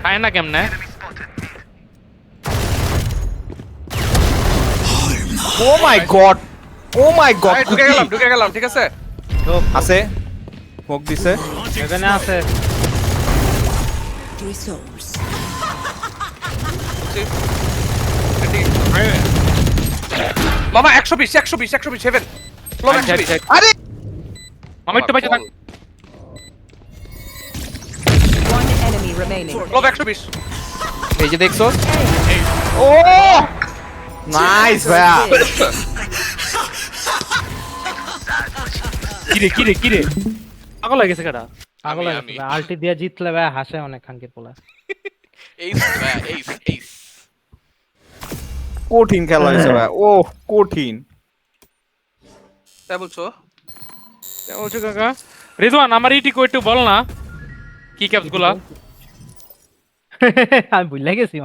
খায় না কেমনে? ও মাই গড, ও মাই গড। এই, ঢুকে গেলাম ঠিক আছে। আছে স্মোক দিছে। এখানে আছে Resource. মামা 120 7 ক্লোব 120। আরে মামা একটু বাইচে থাক। One enemy remaining. ক্লোব 120। এই যে দেখছো, ও নাইস ভাইয়া। কিরে পাগল হয়ে গেছে কেডা? পাগল হয়ে গেছে ভাই। আলটি দিয়ে জিতলে ভাই হাসে অনেক খানকির পোলা। এইস কঠিন খেলা হয়েছে ভাই, ও কঠিন। তাই বলছো? বলছো কাকা রিজওয়ান আমার ইটিকো একটু বল না কি ক্যাপস গুলা আমি ভুলে গেছি।